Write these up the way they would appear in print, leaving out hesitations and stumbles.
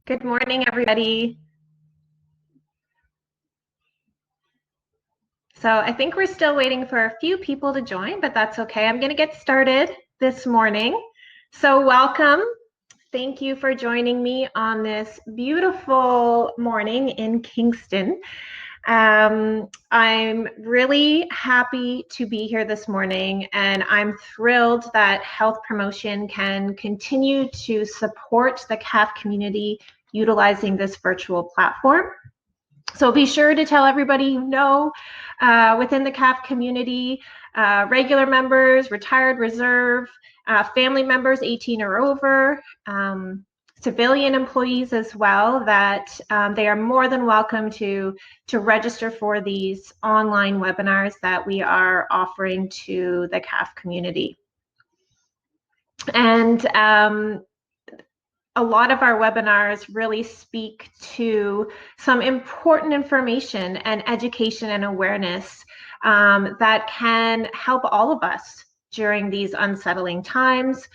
Good morning, everybody. So I think we're still waiting for a few people to join, but that's okay. I'm going to get started this morning. So welcome. Thank you for joining me on this beautiful morning in Kingston. I'm really happy to be here this morning, and I'm thrilled that Health Promotion can continue to support the CAF community utilizing this virtual platform. So be sure to tell everybody you know within the CAF community, regular members, retired reserve, family members 18 or over, civilian employees as well, that they are more than welcome to register for these online webinars that we are offering to the CAF community. And a lot of our webinars really speak to some important information and education and awareness that can help all of us during these unsettling times,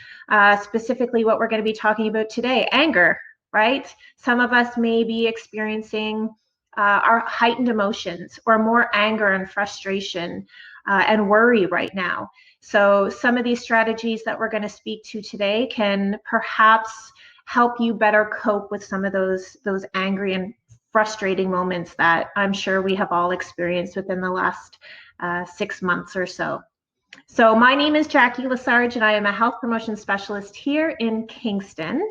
specifically what we're going to be talking about today, anger, right? Some of us may be experiencing our heightened emotions or more anger and frustration and worry right now. So some of these strategies that we're going to speak to today can perhaps help you better cope with some of those angry and frustrating moments that I'm sure we have all experienced within the last 6 months or so. So my name is Jackie LeSarge, and I am a health promotion specialist here in Kingston.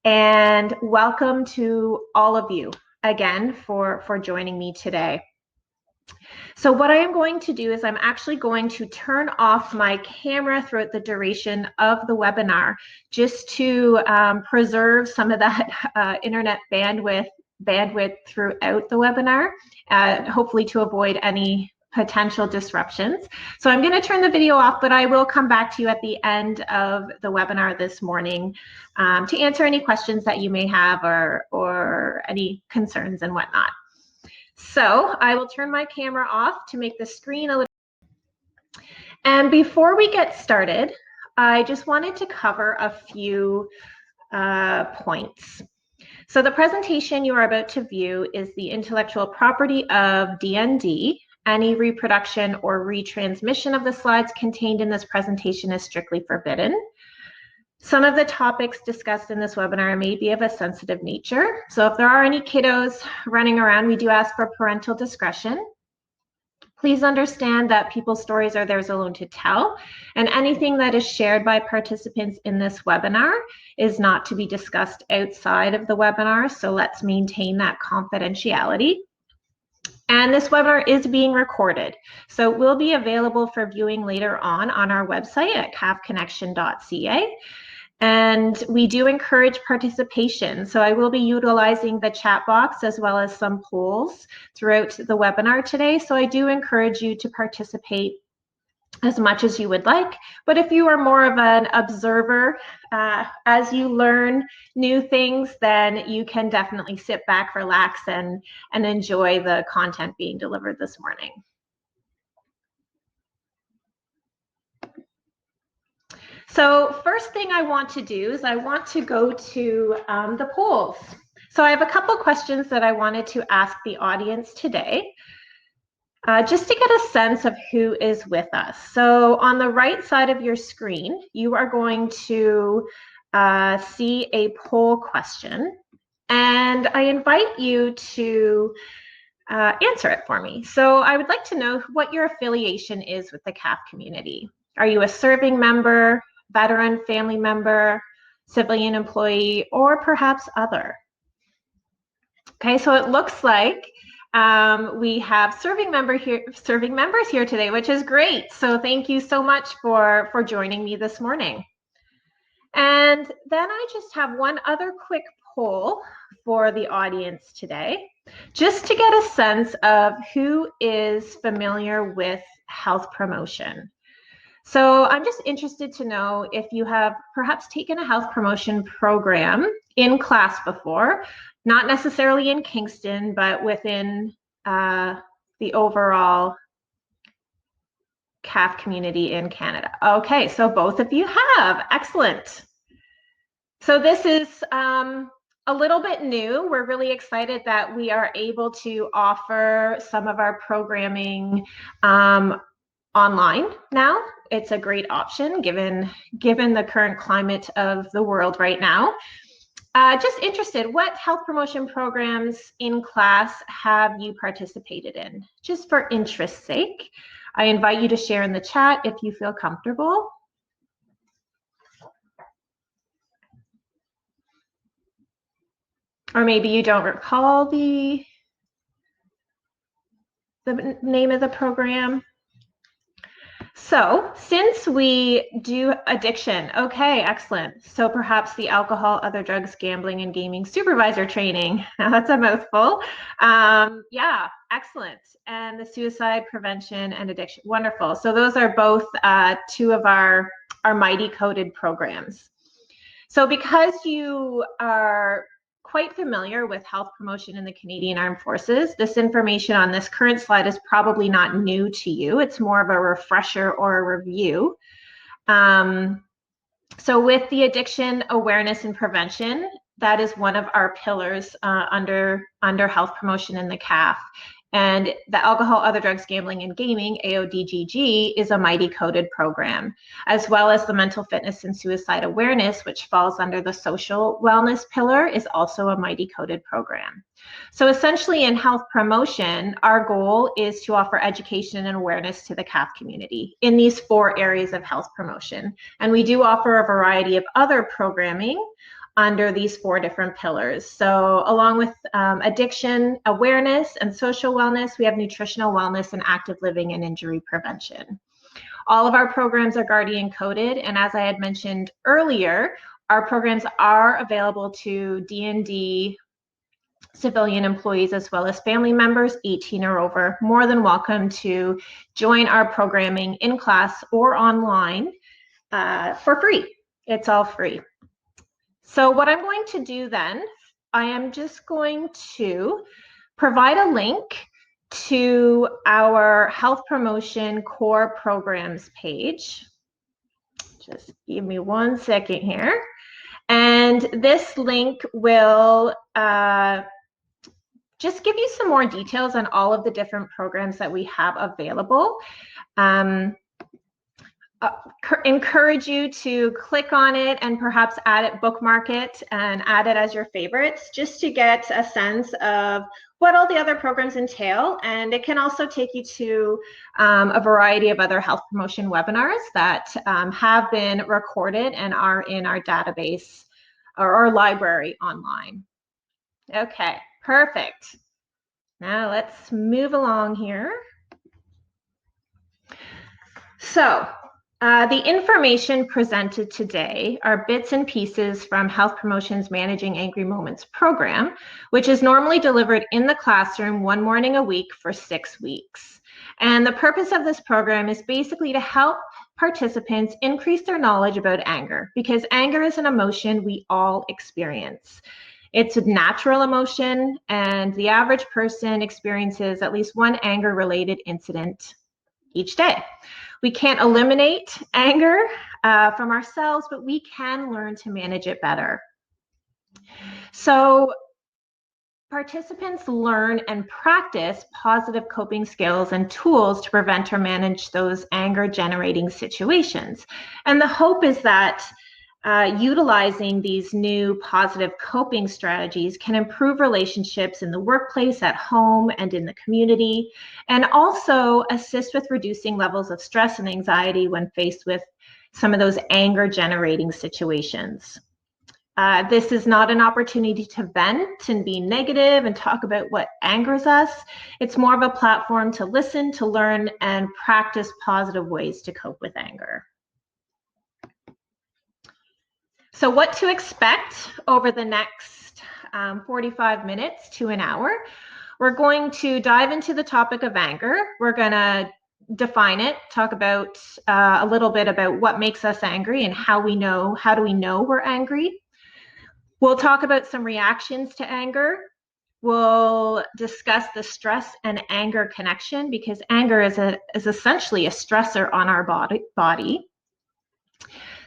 And welcome to all of you again for joining me today. So what I am going to do is I'm actually going to turn off my camera throughout the duration of the webinar, just to preserve some of that internet bandwidth throughout the webinar, hopefully to avoid any potential disruptions. So I'm going to turn the video off, but I will come back to you at the end of the webinar this morning to answer any questions that you may have or any concerns and whatnot. So I will turn my camera off to make the screen a little. And before we get started, I just wanted to cover a few points. So the presentation you are about to view is the intellectual property of DND. Any reproduction or retransmission of the slides contained in this presentation is strictly forbidden. Some of the topics discussed in this webinar may be of a sensitive nature. So if there are any kiddos running around, we do ask for parental discretion. Please understand that people's stories are theirs alone to tell, and anything that is shared by participants in this webinar is not to be discussed outside of the webinar, so let's maintain that confidentiality. And this webinar is being recorded, so it will be available for viewing later on our website at cafconnection.ca. And we do encourage participation. So I will be utilizing the chat box as well as some polls throughout the webinar today. So I do encourage you to participate as much as you would like. But if you are more of an observer as you learn new things, then you can definitely sit back, relax, and enjoy the content being delivered this morning. So first thing I want to do is I want to go to the polls. So I have a couple questions that I wanted to ask the audience today, just to get a sense of who is with us. So on the right side of your screen, you are going to see a poll question, and I invite you to answer it for me. So I would like to know what your affiliation is with the CAF community. Are you a serving member, veteran, family member, civilian employee, or perhaps other? Okay, so it looks like we have serving members here today, which is great. So thank you so much for joining me this morning. And then I just have one other quick poll for the audience today, just to get a sense of who is familiar with health promotion. So I'm just interested to know if you have perhaps taken a health promotion program in class before, not necessarily in Kingston, but within the overall CAF community in Canada. Okay, so both of you have. Excellent. So this is a little bit new. We're really excited that we are able to offer some of our programming online now. It's a great option given the current climate of the world right now. Just interested, what health promotion programs in class have you participated in? Just for interest's sake, I invite you to share in the chat if you feel comfortable. Or maybe you don't recall the name of the program. So since we do addiction, okay, excellent. So perhaps the alcohol, other drugs, gambling, and gaming supervisor training. Now that's a mouthful. Yeah, excellent. And the suicide prevention and addiction, wonderful. So those are both two of our mighty coded programs. So because you are quite familiar with health promotion in the Canadian Armed Forces, this information on this current slide is probably not new to you. It's more of a refresher or a review. So with the addiction awareness and prevention, that is one of our pillars under health promotion in the CAF. And the alcohol, other drugs, gambling, and gaming, AODGG, is a mighty coded program, as well as the mental fitness and suicide awareness, which falls under the social wellness pillar, is also a mighty coded program. So essentially in health promotion, our goal is to offer education and awareness to the CAF community in these 4 areas of health promotion. And we do offer a variety of other programming under these 4 different pillars. So along with addiction awareness and social wellness, we have nutritional wellness and active living and injury prevention. All of our programs are Guardian coded, and as I had mentioned earlier, our programs are available to D&D civilian employees as well as family members 18 or over. More than welcome to join our programming in class or online for free. It's all free. So what I'm going to do then, I am just going to provide a link to our health promotion core programs page. Just give me 1 second here. And this link will just give you some more details on all of the different programs that we have available. Encourage you to click on it and perhaps add it, bookmark it, and add it as your favorites, just to get a sense of what all the other programs entail. And it can also take you to a variety of other health promotion webinars that have been recorded and are in our database or our library online. Okay, perfect. Now let's move along here. So the information presented today are bits and pieces from Health Promotion's Managing Angry Moments program, which is normally delivered in the classroom 1 morning a week for 6 weeks. And the purpose of this program is basically to help participants increase their knowledge about anger, because anger is an emotion we all experience. It's a natural emotion, and the average person experiences at least 1 anger-related incident each day. We can't eliminate anger from ourselves, but we can learn to manage it better. So participants learn and practice positive coping skills and tools to prevent or manage those anger-generating situations. And the hope is that utilizing these new positive coping strategies can improve relationships in the workplace, at home, and in the community, and also assist with reducing levels of stress and anxiety when faced with some of those anger-generating situations. This is not an opportunity to vent and be negative and talk about what angers us. It's more of a platform to listen, to learn, and practice positive ways to cope with anger. So what to expect over the next 45 minutes to an hour. We're going to dive into the topic of anger. We're going to define it, talk about a little bit about what makes us angry and how do we know we're angry. We'll talk about some reactions to anger. We'll discuss the stress and anger connection, because anger is essentially a stressor on our body.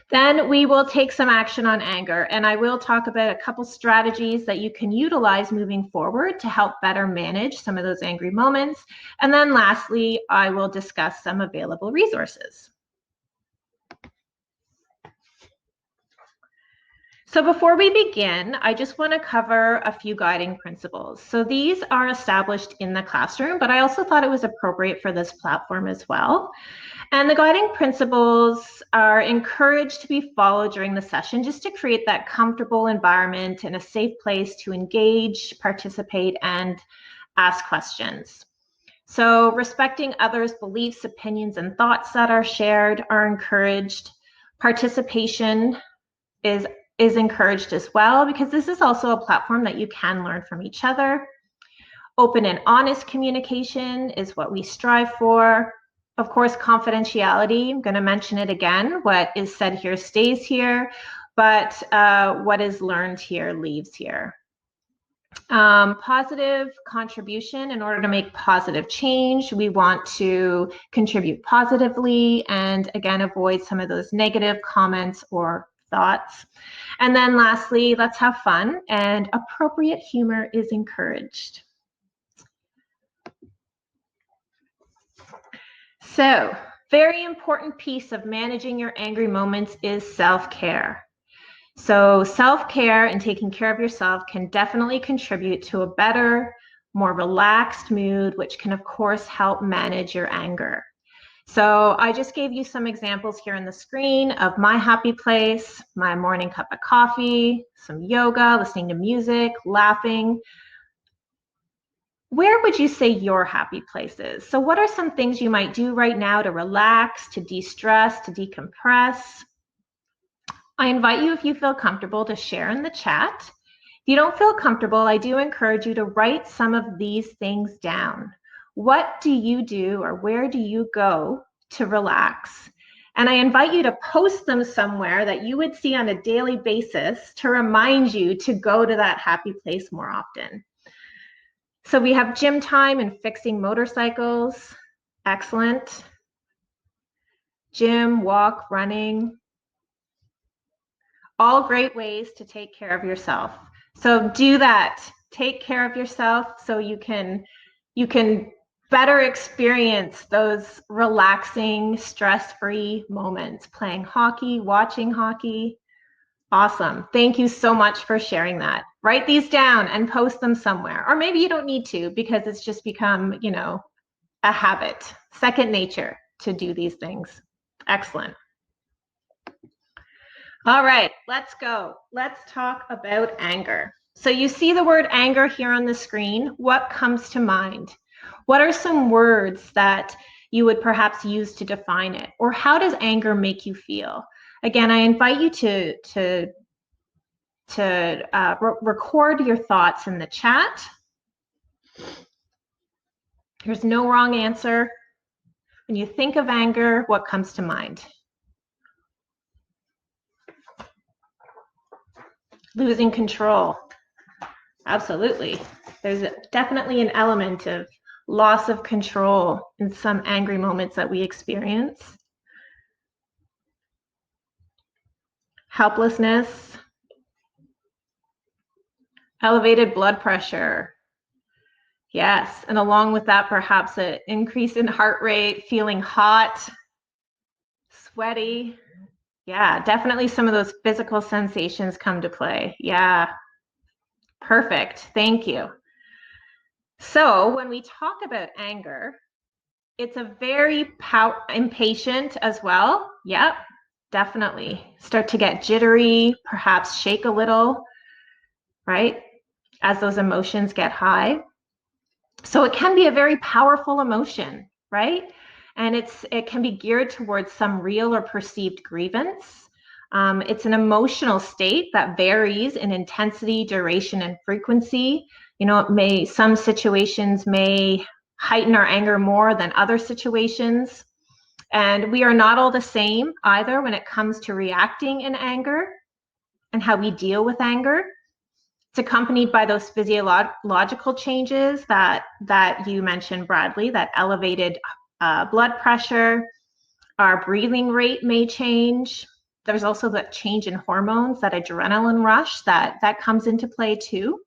Then we will take some action on anger, and I will talk about a couple strategies that you can utilize moving forward to help better manage some of those angry moments. And then lastly, I will discuss some available resources. So before we begin, I just want to cover a few guiding principles. So these are established in the classroom, but I also thought it was appropriate for this platform as well. And the guiding principles are encouraged to be followed during the session just to create that comfortable environment and a safe place to engage, participate, and ask questions. So respecting others' beliefs, opinions, and thoughts that are shared are encouraged. Participation is encouraged as well, because this is also a platform that you can learn from each other. Open and honest communication is what we strive for. Of course, confidentiality, I'm going to mention it again. What is said here stays here, but what is learned here leaves here. Positive contribution. In order to make positive change, we want to contribute positively and, again, avoid some of those negative comments or thoughts. And then lastly, let's have fun, and appropriate humor is encouraged. So, very important piece of managing your angry moments is self-care. So self-care and taking care of yourself can definitely contribute to a better, more relaxed mood, which can, of course, help manage your anger. So I just gave you some examples here on the screen of my happy place, my morning cup of coffee, some yoga, listening to music, laughing. Where would you say your happy place is? So what are some things you might do right now to relax, to de-stress, to decompress? I invite you, if you feel comfortable, to share in the chat. If you don't feel comfortable, I do encourage you to write some of these things down. What do you do, or where do you go to relax? And I invite you to post them somewhere that you would see on a daily basis to remind you to go to that happy place more often. So we have gym time and fixing motorcycles. Excellent. Gym, walk, running. All great ways to take care of yourself. So do that. Take care of yourself so you can better experience those relaxing, stress-free moments. Playing hockey, watching hockey. Awesome. Thank you so much for sharing that. Write these down and post them somewhere. Or maybe you don't need to, because it's just become, you know, a habit, second nature to do these things. Excellent. All right, let's go. Let's talk about anger. So you see the word anger here on the screen. What comes to mind? What are some words that you would perhaps use to define it? Or how does anger make you feel? Again, I invite you to record your thoughts in the chat. There's no wrong answer. When you think of anger, what comes to mind? Losing control. Absolutely. There's definitely an element of loss of control in some angry moments that we experience. Helplessness. Elevated blood pressure. Yes, and along with that, perhaps an increase in heart rate, feeling hot, sweaty. Yeah, definitely some of those physical sensations come to play. Yeah, perfect. Thank you. So when we talk about anger, it's a very impatient as well. Yep, definitely. Start to get jittery, perhaps shake a little, right? As those emotions get high. So it can be a very powerful emotion, right? And it can be geared towards some real or perceived grievance. It's an emotional state that varies in intensity, duration, and frequency. You know, some situations may heighten our anger more than other situations. And we are not all the same either when it comes to reacting in anger and how we deal with anger. It's accompanied by those physiological changes that you mentioned, Bradley, that elevated blood pressure. Our breathing rate may change. There's also the change in hormones, that adrenaline rush that comes into play too.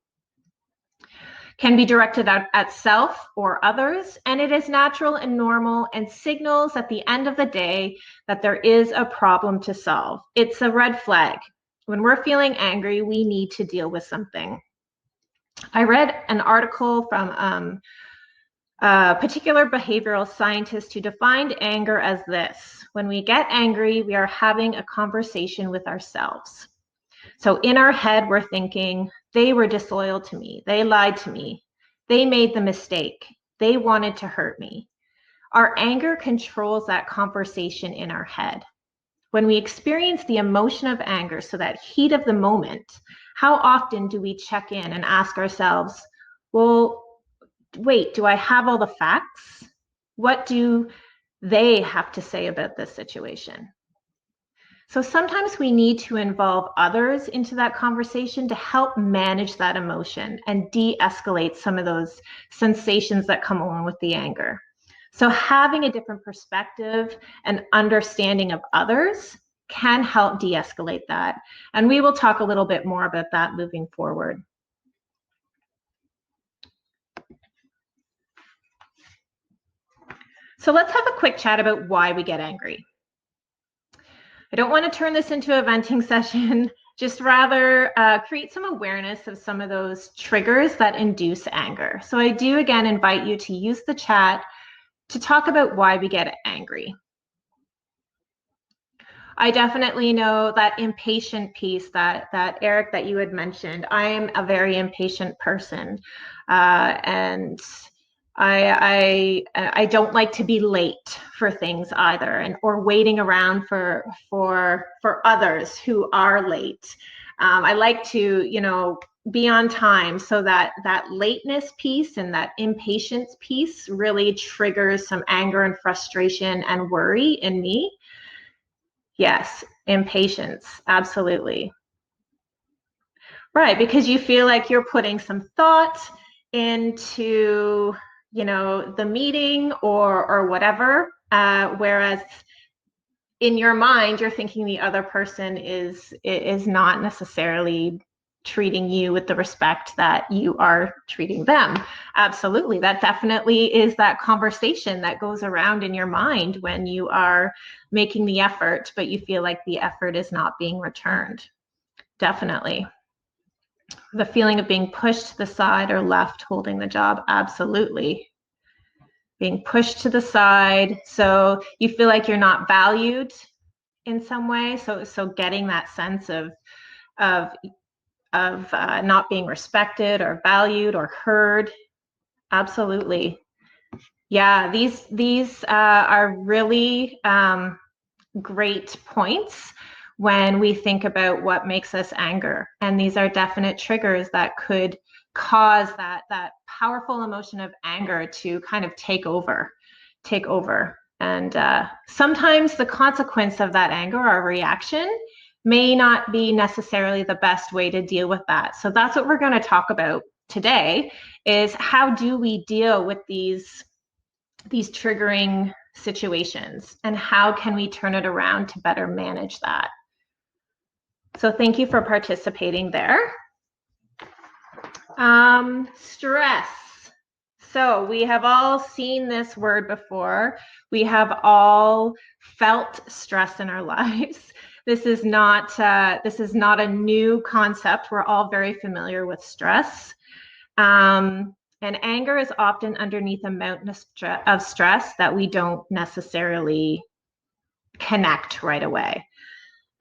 Can be directed at self or others, and it is natural and normal and signals at the end of the day that there is a problem to solve. It's a red flag. When we're feeling angry, we need to deal with something. I read an article from a particular behavioral scientist who defined anger as this: when we get angry, we are having a conversation with ourselves. So in our head, we're thinking, they were disloyal to me. They lied to me. They made the mistake. They wanted to hurt me. Our anger controls that conversation in our head. When we experience the emotion of anger, so that heat of the moment, how often do we check in and ask ourselves, well, wait, do I have all the facts? What do they have to say about this situation? So sometimes we need to involve others into that conversation to help manage that emotion and de-escalate some of those sensations that come along with the anger. So having a different perspective and understanding of others can help de-escalate that. And we will talk a little bit more about that moving forward. So let's have a quick chat about why we get angry. I don't want to turn this into a venting session, just rather create some awareness of some of those triggers that induce anger. So I do, again, invite you to use the chat to talk about why we get angry. I definitely know that impatient piece that Eric, that you had mentioned. I am a very impatient person, and I don't like to be late for things either, and or waiting around for others who are late. I like to, be on time, so that lateness piece and that impatience piece really triggers some anger and frustration and worry in me. Yes, impatience, absolutely. Right, because you feel like you're putting some thought into, the meeting or whatever, whereas in your mind, you're thinking the other person is not necessarily treating you with the respect that you are treating them. Absolutely. That definitely is that conversation that goes around in your mind when you are making the effort, but you feel like the effort is not being returned. Definitely. The feeling of being pushed to the side or left holding the job. Absolutely. Being pushed to the side. So you feel like you're not valued in some way. So getting that sense of not being respected or valued or heard. Absolutely. Yeah, these are really great points when we think about what makes us anger. And these are definite triggers that could cause that powerful emotion of anger to kind of take over. And sometimes the consequence of that anger or reaction may not be necessarily the best way to deal with that. So that's what we're going to talk about today, is how do we deal with these triggering situations, and how can we turn it around to better manage that? So thank you for participating there. Stress. So we have all seen this word before. We have all felt stress in our lives. This is not a new concept. We're all very familiar with stress. And anger is often underneath a mountain of stress that we don't necessarily connect right away.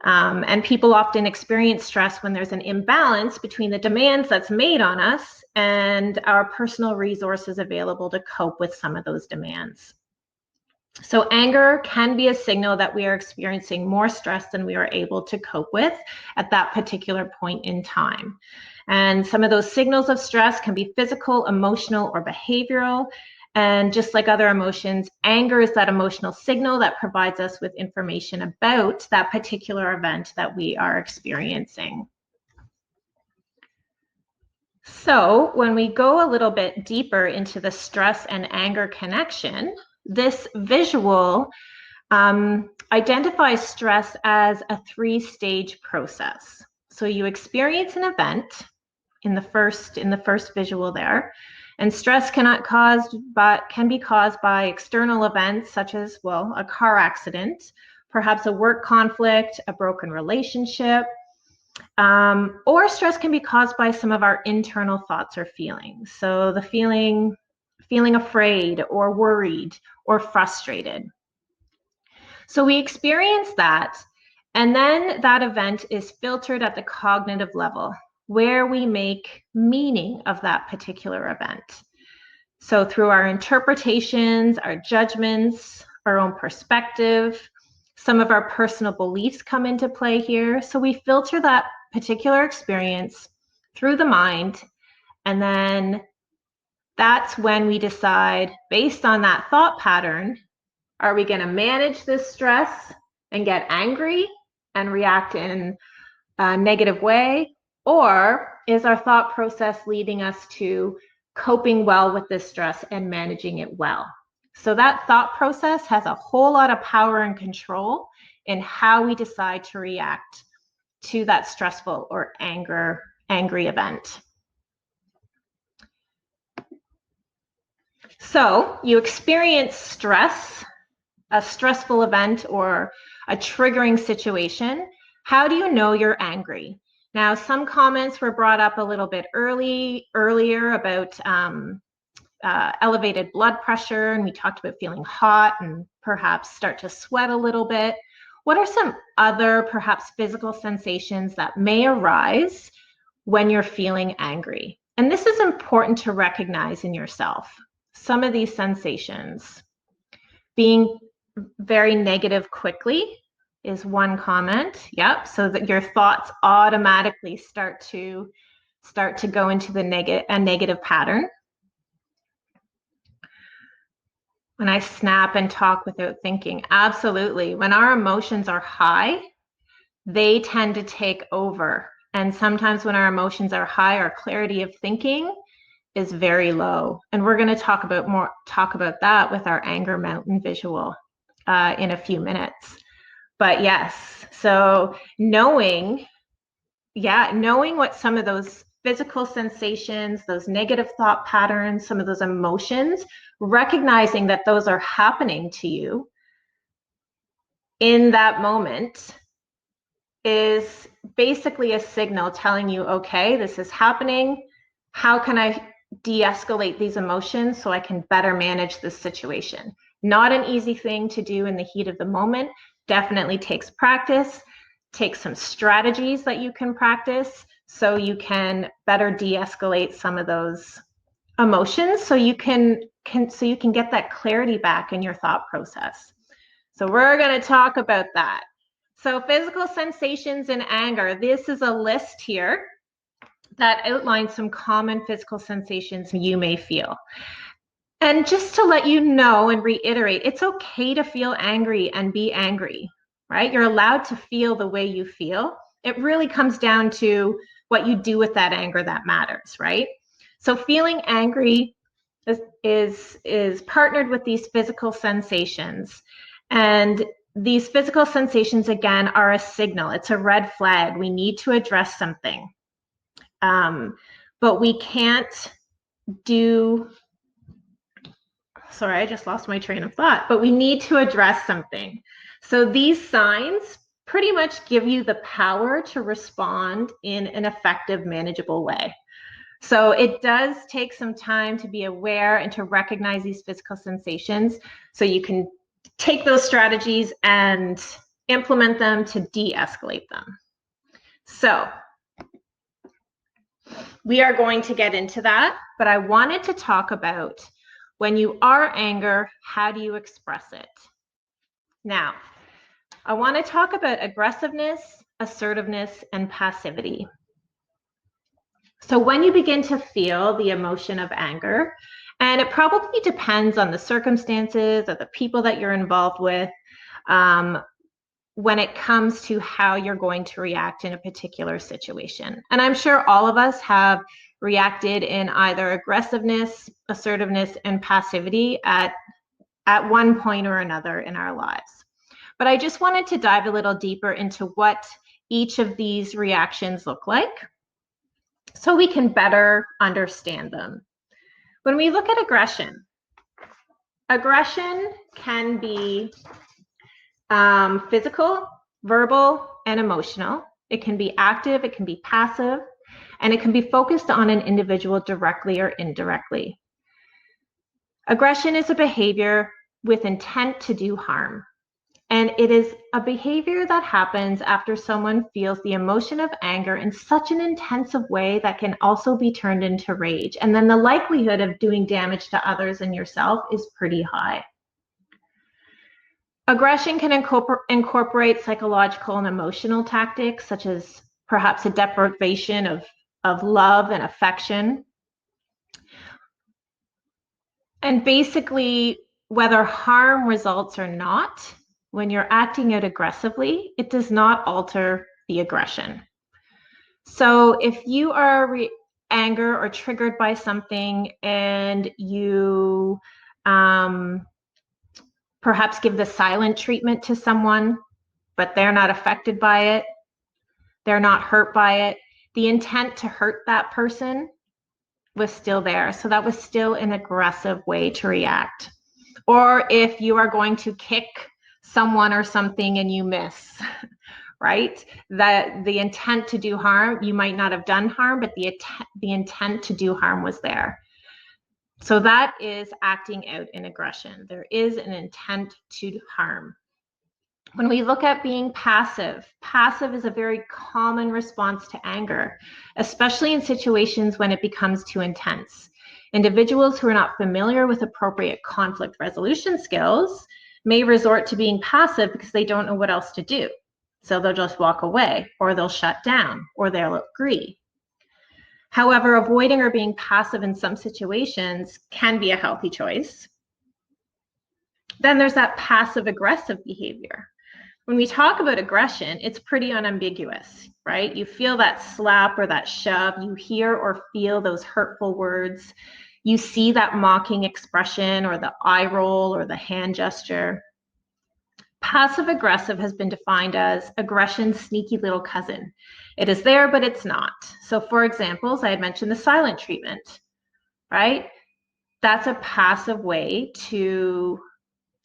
And people often experience stress when there's an imbalance between the demands that's made on us and our personal resources available to cope with some of those demands. So anger can be a signal that we are experiencing more stress than we are able to cope with at that particular point in time. And some of those signals of stress can be physical, emotional, or behavioral. And just like other emotions, anger is that emotional signal that provides us with information about that particular event that we are experiencing. So when we go a little bit deeper into the stress and anger connection, this visual Identify stress as a 3-stage process. So you experience an event in the first visual there, and stress can be caused by external events such as, well, a car accident, perhaps a work conflict, a broken relationship, or stress can be caused by some of our internal thoughts or feelings. So the feeling afraid or worried or frustrated. So we experience that, and then that event is filtered at the cognitive level, where we make meaning of that particular event. So through our interpretations, our judgments, our own perspective, some of our personal beliefs come into play here. So we filter that particular experience through the mind, and then that's when we decide, based on that thought pattern, are we going to manage this stress and get angry and react in a negative way? Or is our thought process leading us to coping well with this stress and managing it well? So that thought process has a whole lot of power and control in how we decide to react to that stressful or angry event. So you experience stress, a stressful event or a triggering situation. How do you know you're angry? Now, some comments were brought up a little bit earlier about elevated blood pressure, and we talked about feeling hot and perhaps start to sweat a little bit. What are some other perhaps physical sensations that may arise when you're feeling angry? And this is important to recognize in yourself. Some of these sensations. Being very negative quickly is one comment. Yep, so that your thoughts automatically start to go into a negative pattern. When I snap and talk without thinking, absolutely. When our emotions are high, they tend to take over. And sometimes when our emotions are high, our clarity of thinking is very low. And we're going to talk about that with our anger mountain visual in a few minutes. But yes, so knowing what some of those physical sensations, those negative thought patterns, some of those emotions, recognizing that those are happening to you in that moment is basically a signal telling you, okay, this is happening. How can I de-escalate these emotions so I can better manage this situation? Not an easy thing to do in the heat of the moment. Definitely takes practice, takes some strategies that you can practice so you can better de-escalate some of those emotions so you can get that clarity back in your thought process. So we're going to talk about that. So physical sensations and anger, this is a list here that outlines some common physical sensations you may feel. And just to let you know and reiterate, it's okay to feel angry and be angry, right? You're allowed to feel the way you feel. It really comes down to what you do with that anger that matters, right? So feeling angry is partnered with these physical sensations. And these physical sensations, again, are a signal. It's a red flag. We need to address something. But we can't do... Sorry, I just lost my train of thought. But we need to address something. So these signs pretty much give you the power to respond in an effective, manageable way. So it does take some time to be aware and to recognize these physical sensations so you can take those strategies and implement them to de-escalate them. So we are going to get into that, but I wanted to talk about when you are angry, how do you express it? Now, I want to talk about aggressiveness, assertiveness, and passivity. So when you begin to feel the emotion of anger, and it probably depends on the circumstances or the people that you're involved with, when it comes to how you're going to react in a particular situation. And I'm sure all of us have reacted in either aggressiveness, assertiveness, and passivity at one point or another in our lives. But I just wanted to dive a little deeper into what each of these reactions look like so we can better understand them. When we look at aggression, aggression can be physical, verbal, and emotional. It can be active, it can be passive, and it can be focused on an individual directly or indirectly. Aggression is a behavior with intent to do harm. And it is a behavior that happens after someone feels the emotion of anger in such an intensive way that can also be turned into rage. And then the likelihood of doing damage to others and yourself is pretty high. Aggression can incorporate psychological and emotional tactics, such as perhaps a deprivation of love and affection. And basically, whether harm results or not, when you're acting out aggressively, it does not alter the aggression. So if you are angered or triggered by something and you perhaps give the silent treatment to someone, but they're not affected by it, they're not hurt by it, the intent to hurt that person was still there. So that was still an aggressive way to react. Or if you are going to kick someone or something and you miss, right? That the intent to do harm, you might not have done harm, but the intent to do harm was there. So that is acting out in aggression. There is an intent to harm. When we look at being passive, passive is a very common response to anger, especially in situations when it becomes too intense. Individuals who are not familiar with appropriate conflict resolution skills may resort to being passive because they don't know what else to do. So they'll just walk away, or they'll shut down, or they'll agree. However, avoiding or being passive in some situations can be a healthy choice. Then there's that passive aggressive behavior. When we talk about aggression, it's pretty unambiguous, right? You feel that slap or that shove, you hear or feel those hurtful words, you see that mocking expression or the eye roll or the hand gesture. Passive aggressive has been defined as aggression's sneaky little cousin. It is there, but it's not. So for examples, I had mentioned the silent treatment, right? That's a passive way to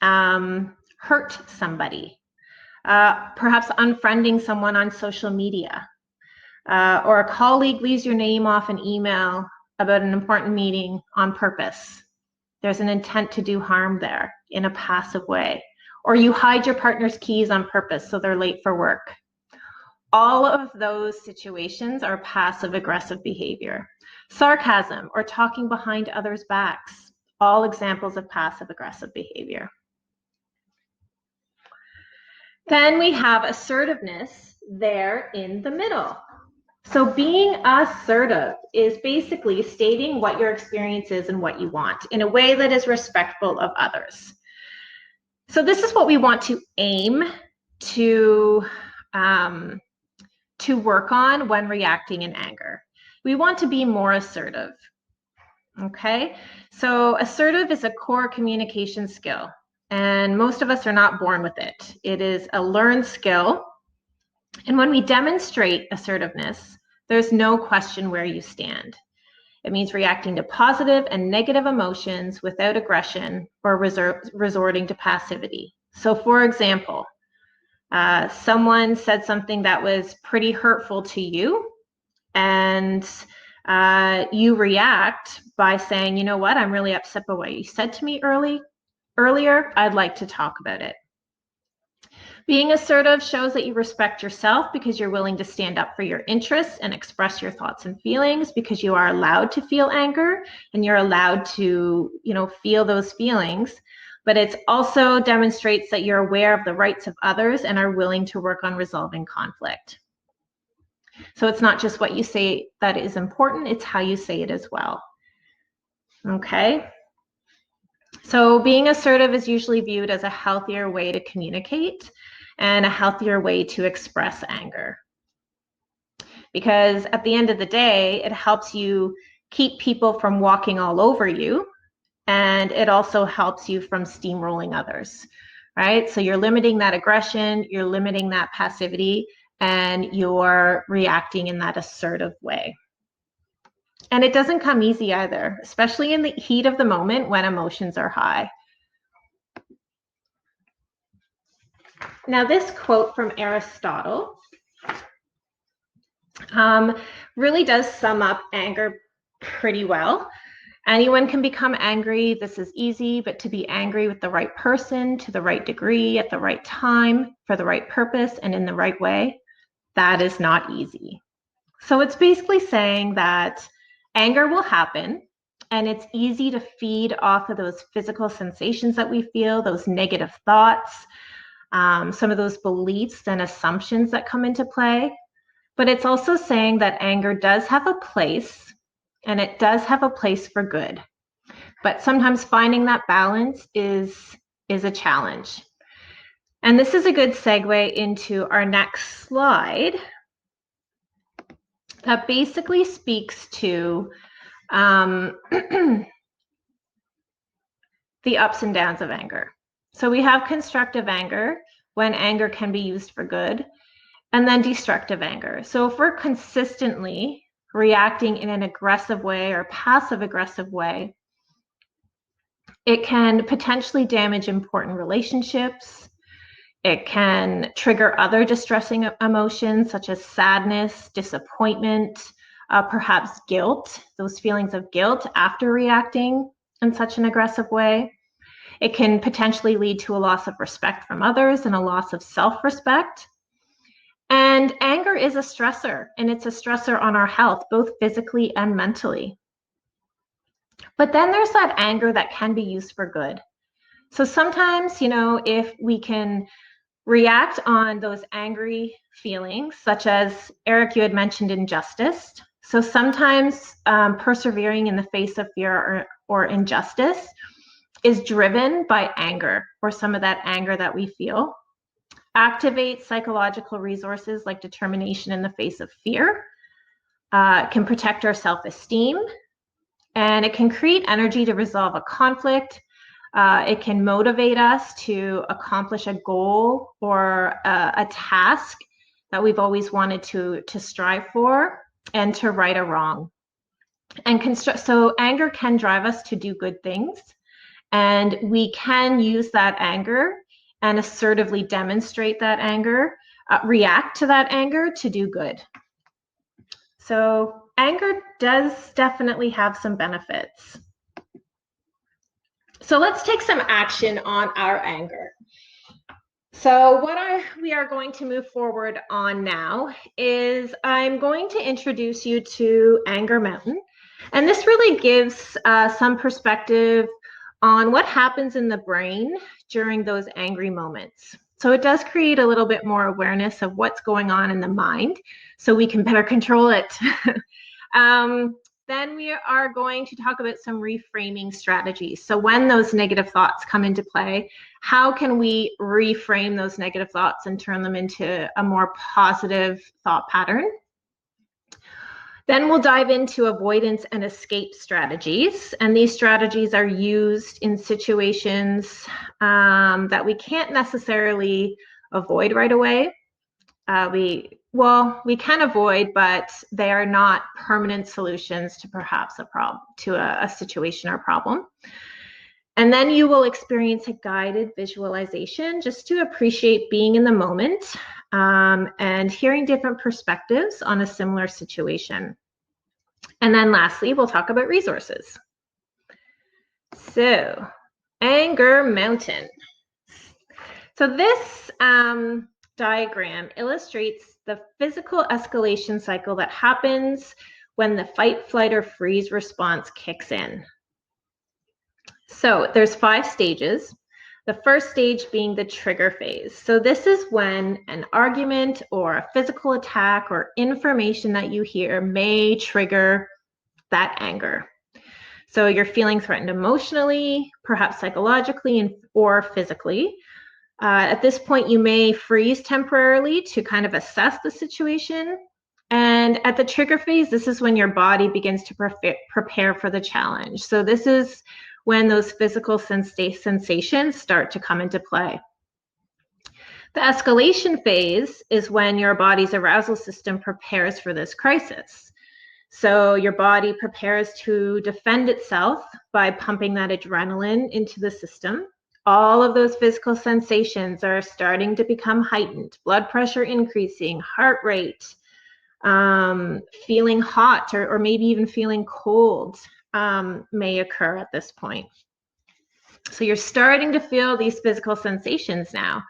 hurt somebody. Perhaps unfriending someone on social media, or a colleague leaves your name off an email about an important meeting on purpose. There's an intent to do harm there in a passive way. Or you hide your partner's keys on purpose so they're late for work. All of those situations are passive aggressive behavior. Sarcasm or talking behind others' backs, all examples of passive aggressive behavior. Then we have assertiveness there in the middle. So being assertive is basically stating what your experience is and what you want in a way that is respectful of others. So this is what we want to aim to work on when reacting in anger. We want to be more assertive. Okay, so assertive is a core communication skill, and most of us are not born with it. It is a learned skill. And when we demonstrate assertiveness, there's no question where you stand. It means reacting to positive and negative emotions without aggression or resorting to passivity. So for example, someone said something that was pretty hurtful to you, and you react by saying, you know what, I'm really upset by what you said to me earlier. I'd like to talk about it. Being assertive shows that you respect yourself because you're willing to stand up for your interests and express your thoughts and feelings, because you are allowed to feel anger and you're allowed to, feel those feelings. But it also demonstrates that you're aware of the rights of others and are willing to work on resolving conflict. So it's not just what you say that is important, it's how you say it as well. Okay. So being assertive is usually viewed as a healthier way to communicate and a healthier way to express anger. Because at the end of the day, it helps you keep people from walking all over you, and it also helps you from steamrolling others, right? So you're limiting that aggression, you're limiting that passivity, and you're reacting in that assertive way. And it doesn't come easy either, especially in the heat of the moment when emotions are high. Now, this quote from Aristotle really does sum up anger pretty well. Anyone can become angry. This is easy, but to be angry with the right person, to the right degree, at the right time, for the right purpose, and in the right way, that is not easy. So it's basically saying that anger will happen, and it's easy to feed off of those physical sensations that we feel, those negative thoughts, some of those beliefs and assumptions that come into play. But it's also saying that anger does have a place, and it does have a place for good. But sometimes finding that balance is a challenge. And this is a good segue into our next slide that basically speaks to the ups and downs of anger. So we have constructive anger, when anger can be used for good, and then destructive anger. So if we're consistently reacting in an aggressive way or passive aggressive way, it can potentially damage important relationships. It can trigger other distressing emotions such as sadness, disappointment, perhaps guilt, those feelings of guilt after reacting in such an aggressive way. It can potentially lead to a loss of respect from others and a loss of self-respect. And anger is a stressor, and it's a stressor on our health, both physically and mentally. But then there's that anger that can be used for good. So sometimes, if we can react on those angry feelings, such as Eric, you had mentioned injustice. So sometimes persevering in the face of fear or injustice is driven by anger, or some of that anger that we feel. Activate psychological resources like determination in the face of fear. It can protect our self-esteem, and it can create energy to resolve a conflict. It can motivate us to accomplish a goal or a task that we've always wanted to strive for, and to right a wrong. And so anger can drive us to do good things, and we can use that anger and assertively demonstrate that anger, react to that anger to do good. So anger does definitely have some benefits. So let's take some action on our anger. So what we are going to move forward on now is I'm going to introduce you to Anger Mountain. And this really gives some perspective on what happens in the brain during those angry moments. So it does create a little bit more awareness of what's going on in the mind so we can better control it. Then we are going to talk about some reframing strategies. So when those negative thoughts come into play, how can we reframe those negative thoughts and turn them into a more positive thought pattern? Then we'll dive into avoidance and escape strategies. And these strategies are used in situations that we can't necessarily avoid right away. We can avoid, but they are not permanent solutions to perhaps a situation or problem. And then you will experience a guided visualization just to appreciate being in the moment and hearing different perspectives on a similar situation. And then lastly, we'll talk about resources. So, Anger Mountain. So this diagram illustrates the physical escalation cycle that happens when the fight, flight, or freeze response kicks in. So there's 5 stages. The first stage being the trigger phase. So this is when an argument or a physical attack or information that you hear may trigger that anger. So you're feeling threatened emotionally, perhaps psychologically or physically. At this point, you may freeze temporarily to kind of assess the situation. And at the trigger phase, this is when your body begins to prepare for the challenge. So this is when those physical sensations start to come into play. The escalation phase is when your body's arousal system prepares for this crisis. So your body prepares to defend itself by pumping that adrenaline into the system. All of those physical sensations are starting to become heightened. Blood pressure increasing, heart rate, feeling hot or maybe even feeling cold may occur at this point. So you're starting to feel these physical sensations now.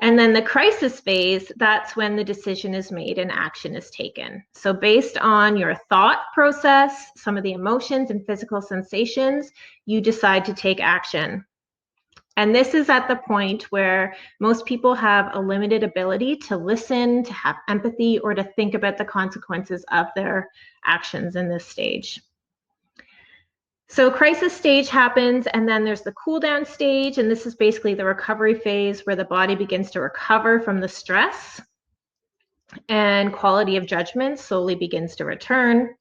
And then the crisis phase, that's when the decision is made and action is taken. So based on your thought process, some of the emotions and physical sensations, you decide to take action. And this is at the point where most people have a limited ability to listen, to have empathy, or to think about the consequences of their actions in this stage. So crisis stage happens, and then there's the cool down stage, and this is basically the recovery phase where the body begins to recover from the stress and quality of judgment slowly begins to return.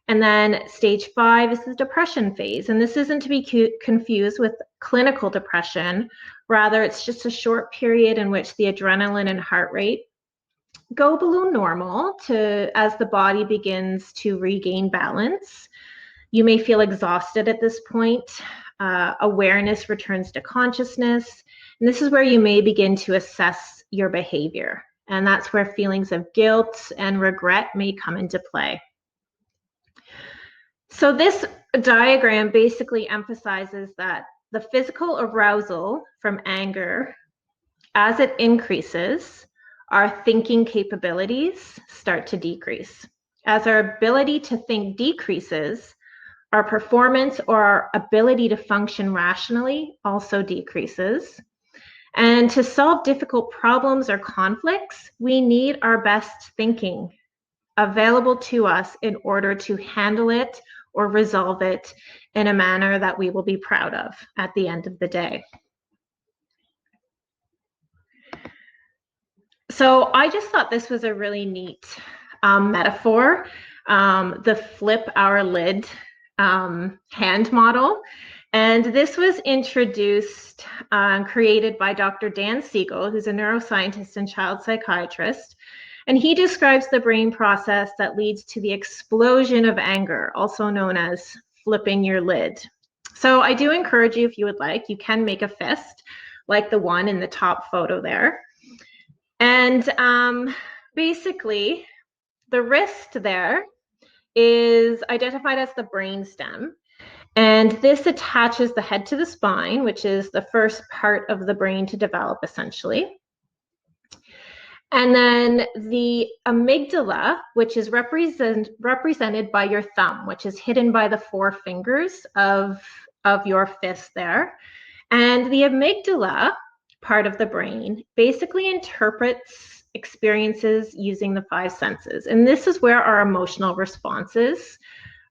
And then stage 5 is the depression phase, and this isn't to be confused with clinical depression. Rather, it's just a short period in which the adrenaline and heart rate go below normal as the body begins to regain balance. You may feel exhausted at this point. Awareness returns to consciousness. And this is where you may begin to assess your behavior. And that's where feelings of guilt and regret may come into play. So this diagram basically emphasizes that the physical arousal from anger, as it increases, our thinking capabilities start to decrease. As our ability to think decreases, our performance or our ability to function rationally also decreases. And to solve difficult problems or conflicts, we need our best thinking available to us in order to handle it or resolve it in a manner that we will be proud of at the end of the day. So I just thought this was a really neat metaphor, the flip our lid hand model. And this was introduced, created by Dr. Dan Siegel, who's a neuroscientist and child psychiatrist. And he describes the brain process that leads to the explosion of anger, also known as flipping your lid. So I do encourage you, if you would like, you can make a fist, like the one in the top photo there. And basically, the wrist there is identified as the brainstem. And this attaches the head to the spine, which is the first part of the brain to develop, essentially. And then the amygdala, which is represented by your thumb, which is hidden by the 4 fingers of your fist there. And the amygdala part of the brain basically interprets experiences using the 5 senses. And this is where our emotional responses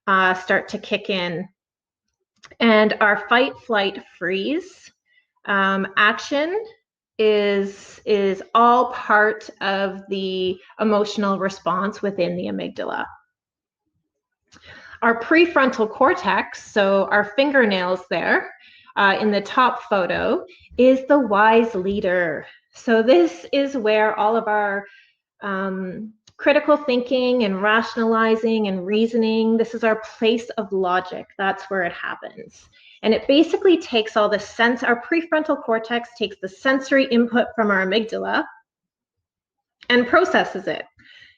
start to kick in. And our fight, flight, freeze action is all part of the emotional response within the amygdala. Our prefrontal cortex, so our fingernails there in the top photo, is the wise leader. So this is where all of our critical thinking and rationalizing and reasoning, this is our place of logic. That's where it happens. And it basically takes all the our prefrontal cortex takes the sensory input from our amygdala and processes it.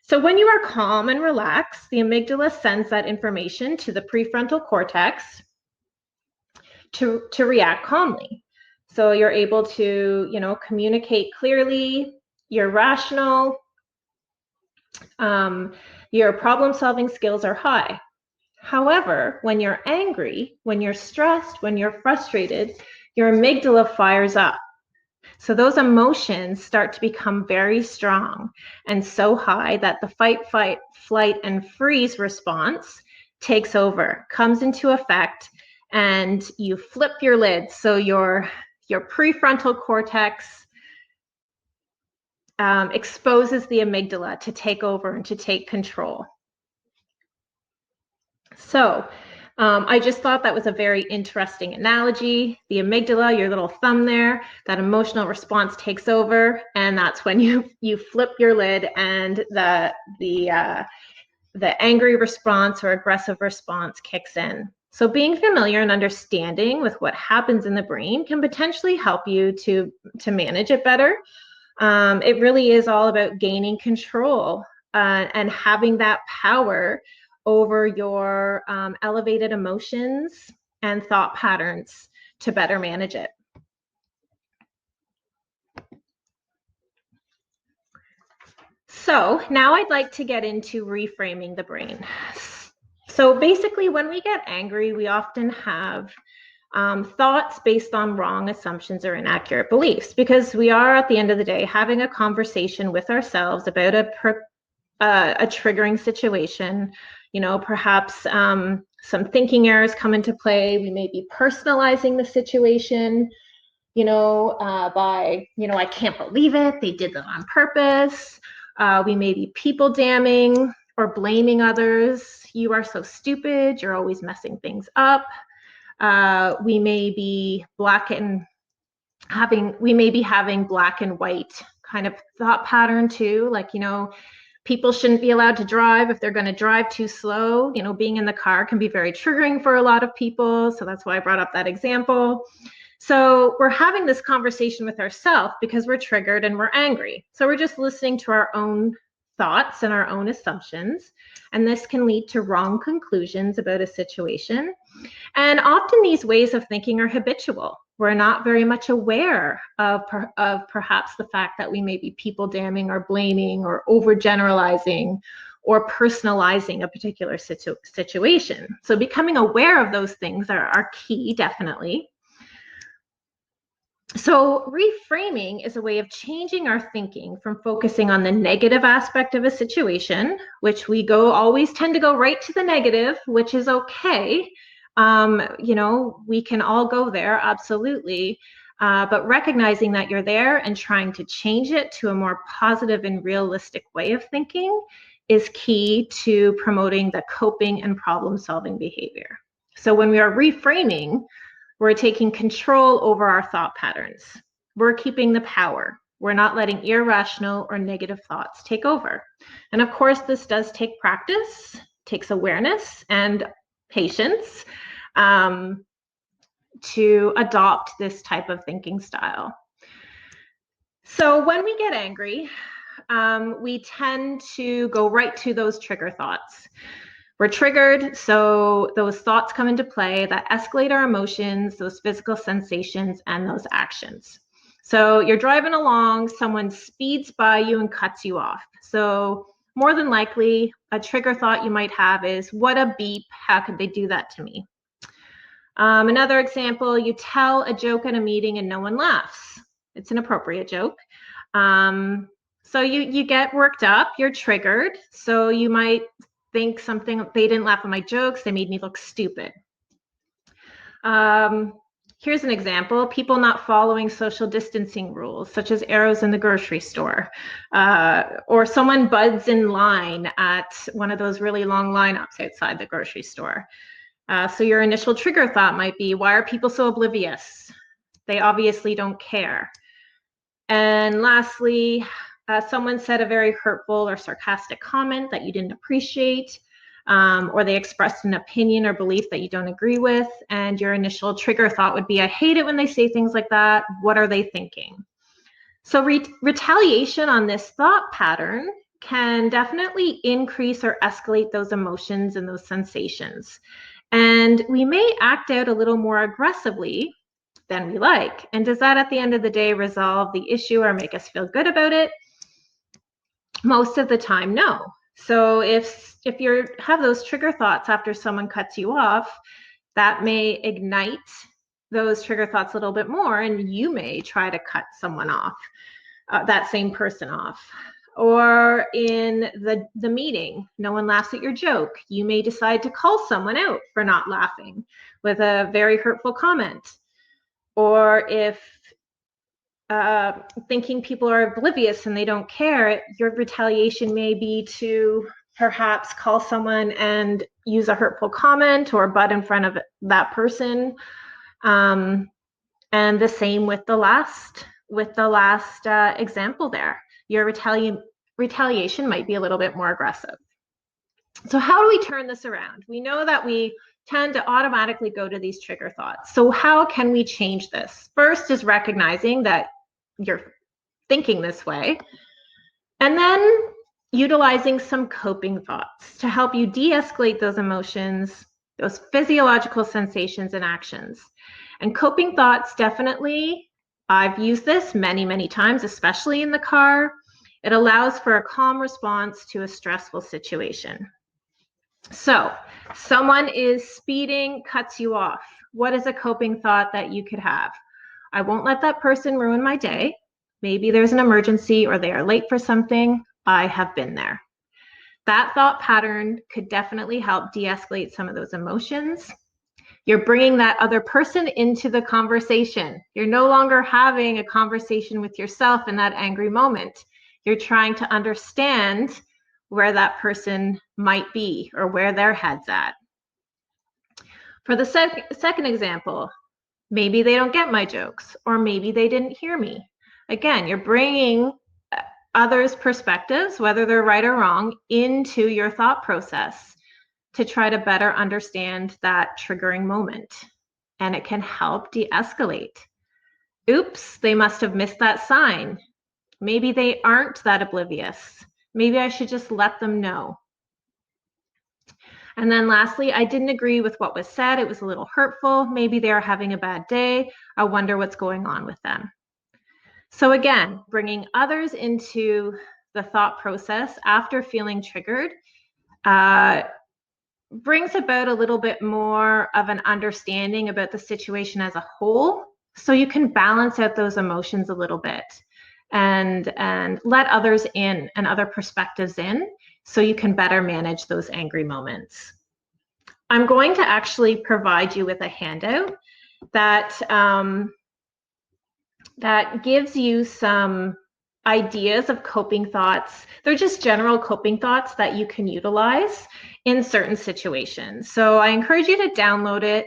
So when you are calm and relaxed, the amygdala sends that information to the prefrontal cortex to react calmly. So you're able to, communicate clearly, you're rational, your problem-solving skills are high. However, when you're angry, when you're stressed, when you're frustrated, your amygdala fires up. So those emotions start to become very strong and so high that the fight, flight, and freeze response takes over, comes into effect, and you flip your lid. So your prefrontal cortex exposes the amygdala to take over and to take control. So I just thought that was a very interesting analogy. The amygdala, your little thumb there, that emotional response takes over, and that's when you flip your lid and the angry response or aggressive response kicks in. So being familiar and understanding with what happens in the brain can potentially help you to manage it better. It really is all about gaining control and having that power over your elevated emotions and thought patterns to better manage it. So now I'd like to get into reframing the brain. So basically, when we get angry, we often have thoughts based on wrong assumptions or inaccurate beliefs, because we are, at the end of the day, having a conversation with ourselves about a triggering situation. Perhaps some thinking errors come into play. We may be personalizing the situation, by, I can't believe it, they did that on purpose. We may be people damning or blaming others. You are so stupid, you're always messing things up. We may be having black and white kind of thought pattern too, like, people shouldn't be allowed to drive if they're going to drive too slow. Being in the car can be very triggering for a lot of people, so that's why I brought up that example. So we're having this conversation with ourselves because we're triggered and we're angry. So we're just listening to our own thoughts and our own assumptions, and this can lead to wrong conclusions about a situation. And often these ways of thinking are habitual. We're not very much aware of perhaps the fact that we may be people damning or blaming or overgeneralizing or personalizing a particular situation. So becoming aware of those things are key, definitely. So reframing is a way of changing our thinking from focusing on the negative aspect of a situation, which we always tend to go right to the negative, which is okay. We can all go there, absolutely. But recognizing that you're there and trying to change it to a more positive and realistic way of thinking is key to promoting the coping and problem-solving behavior. So when we are reframing, we're taking control over our thought patterns. We're keeping the power. We're not letting irrational or negative thoughts take over. And of course, this does take practice, takes awareness and patience to adopt this type of thinking style. So when we get angry, we tend to go right to those trigger thoughts. We're triggered, so those thoughts come into play that escalate our emotions, those physical sensations, and those actions. So you're driving along, someone speeds by you and cuts you off. So more than likely, a trigger thought you might have is, what a beep, how could they do that to me? Another example, you tell a joke at a meeting and no one laughs. It's an appropriate joke. So you get worked up, you're triggered, so you might think something, they didn't laugh at my jokes, they made me look stupid. Here's an example, people not following social distancing rules, such as arrows in the grocery store, or someone buds in line at one of those really long lineups outside the grocery store. So your initial trigger thought might be, why are people so oblivious? They obviously don't care. And lastly, someone said a very hurtful or sarcastic comment that you didn't appreciate, or they expressed an opinion or belief that you don't agree with, and your initial trigger thought would be, I hate it when they say things like that. What are they thinking? So retaliation on this thought pattern can definitely increase or escalate those emotions and those sensations. And we may act out a little more aggressively than we like. And does that, at the end of the day, resolve the issue or make us feel good about it? Most of the time, no. So if you have those trigger thoughts after someone cuts you off, that may ignite those trigger thoughts a little bit more, and you may try to cut someone off, that same person off. Or in the meeting, no one laughs at your joke. You may decide to call someone out for not laughing with a very hurtful comment. Or if thinking people are oblivious and they don't care, your retaliation may be to perhaps call someone and use a hurtful comment or butt in front of that person. And the same with the last example there. Your retaliation might be a little bit more aggressive. So how do we turn this around? We know that we tend to automatically go to these trigger thoughts. So how can we change this? First is recognizing that you're thinking this way, and then utilizing some coping thoughts to help you de-escalate those emotions, those physiological sensations and actions. And coping thoughts, definitely, I've used this many, many times, especially in the car. It allows for a calm response to a stressful situation. So, someone is speeding, cuts you off. What is a coping thought that you could have? I won't let that person ruin my day. Maybe there's an emergency or they are late for something. I have been there. That thought pattern could definitely help de-escalate some of those emotions. You're bringing that other person into the conversation. You're no longer having a conversation with yourself in that angry moment. You're trying to understand where that person might be or where their head's at. For the second example, maybe they don't get my jokes, or maybe they didn't hear me. Again, you're bringing others' perspectives, whether they're right or wrong, into your thought process to try to better understand that triggering moment. And it can help de-escalate. Oops, they must have missed that sign. Maybe they aren't that oblivious. Maybe I should just let them know. And then lastly, I didn't agree with what was said. It was a little hurtful. Maybe they are having a bad day. I wonder what's going on with them. So again, bringing others into the thought process after feeling triggered brings about a little bit more of an understanding about the situation as a whole, so you can balance out those emotions a little bit and let others in and other perspectives in, so you can better manage those angry moments. I'm going to actually provide you with a handout that that gives you some ideas of coping thoughts. They're just general coping thoughts that you can utilize in certain situations. So I encourage you to download it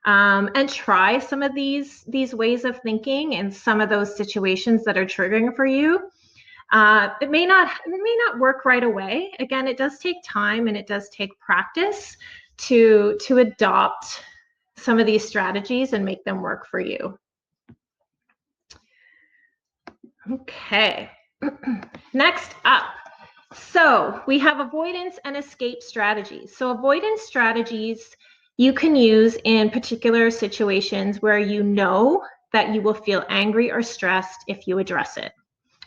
and try some of these ways of thinking in some of those situations that are triggering for you. It may not work right away. Again, it does take time and it does take practice to adopt some of these strategies and make them work for you. Okay, next up. So we have avoidance and escape strategies. So avoidance strategies you can use in particular situations where you know that you will feel angry or stressed if you address it,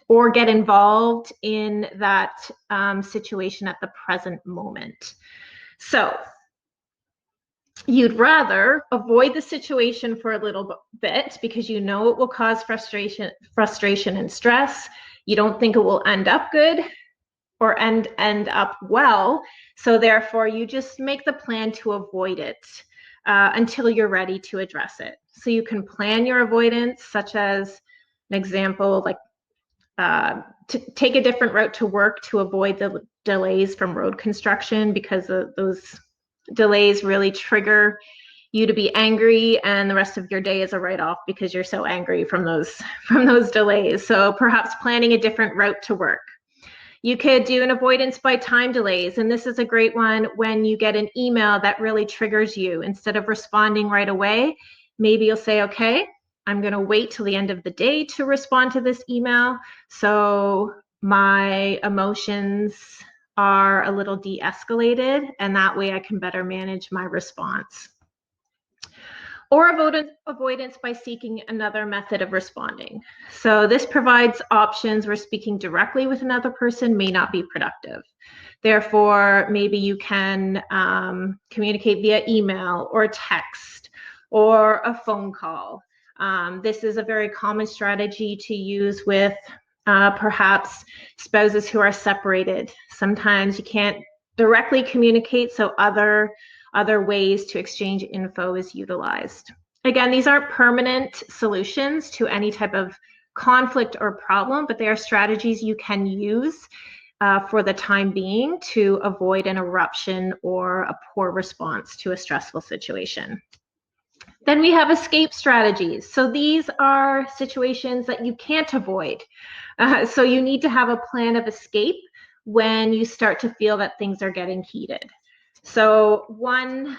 or get involved in that situation at the present moment. So you'd rather avoid the situation for a little bit because you know it will cause frustration and stress. You don't think it will end up good or end up well. So therefore, you just make the plan to avoid it until you're ready to address it. So you can plan your avoidance, such as an example, like to take a different route to work to avoid the delays from road construction, because those delays really trigger you to be angry, and the rest of your day is a write-off because you're so angry from those delays. So perhaps planning a different route to work. You could do an avoidance by time delays, and this is a great one when you get an email that really triggers you. Instead of responding right away, maybe you'll say, okay, I'm going to wait till the end of the day to respond to this email, so my emotions are a little de-escalated, and that way I can better manage my response. Or avoidance by seeking another method of responding. So this provides options where speaking directly with another person may not be productive. Therefore, maybe you can communicate via email or text or a phone call. This is a very common strategy to use with perhaps spouses who are separated. Sometimes you can't directly communicate, so other ways to exchange info is utilized. Again, these aren't permanent solutions to any type of conflict or problem, but they are strategies you can use for the time being to avoid an eruption or a poor response to a stressful situation. Then we have escape strategies. So these are situations that you can't avoid. So you need to have a plan of escape when you start to feel that things are getting heated. So one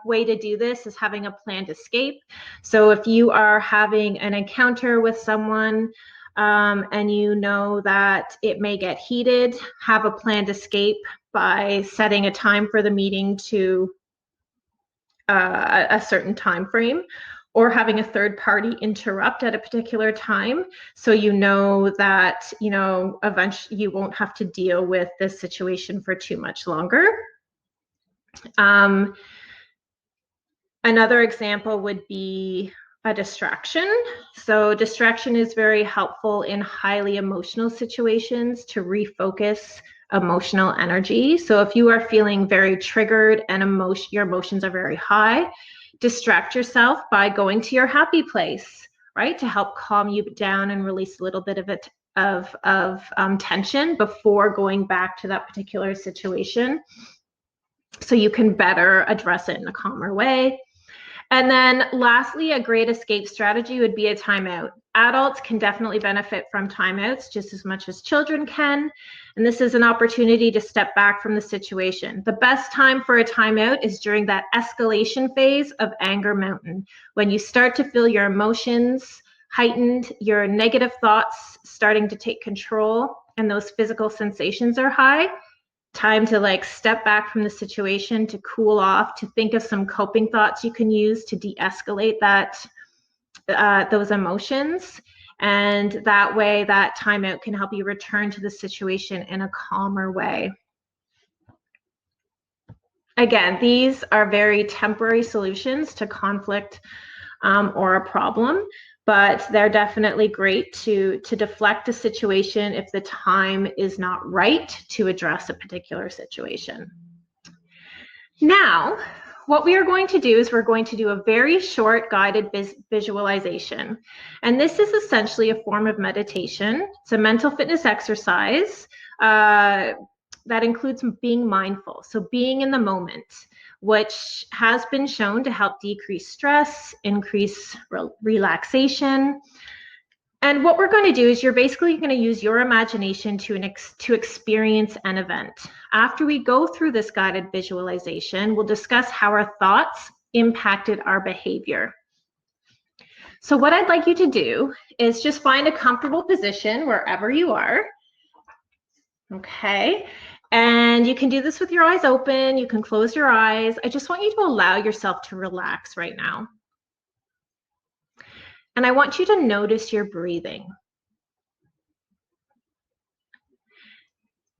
way to do this is having a planned escape. So if you are having an encounter with someone and you know that it may get heated, have a planned escape by setting a time for the meeting to a certain time frame, or having a third party interrupt at a particular time, so you know that eventually you won't have to deal with this situation for too much longer. Another example would be a distraction. So distraction is very helpful in highly emotional situations to refocus emotional energy. So if you are feeling very triggered and your emotions are very high, distract yourself by going to your happy place, right? To help calm you down and release a little bit of tension before going back to that particular situation, so you can better address it in a calmer way. And then lastly, a great escape strategy would be a timeout. Adults can definitely benefit from timeouts just as much as children can. And this is an opportunity to step back from the situation. The best time for a timeout is during that escalation phase of anger mountain, when you start to feel your emotions heightened, your negative thoughts starting to take control, and those physical sensations are high. Time to step back from the situation, to cool off, to think of some coping thoughts you can use to de-escalate those emotions. And that way, that timeout can help you return to the situation in a calmer way. Again, these are very temporary solutions to conflict or a problem, but they're definitely great to deflect a situation if the time is not right to address a particular situation. Now, what we are going to do is we're going to do a very short guided visualization. And this is essentially a form of meditation. It's a mental fitness exercise that includes being mindful, so being in the moment, which has been shown to help decrease stress, increase relaxation. And what we're going to do is you're basically going to use your imagination to experience an event. After we go through this guided visualization, we'll discuss how our thoughts impacted our behavior. So what I'd like you to do is just find a comfortable position wherever you are. Okay. And you can do this with your eyes open. You can close your eyes. I just want you to allow yourself to relax right now. And I want you to notice your breathing.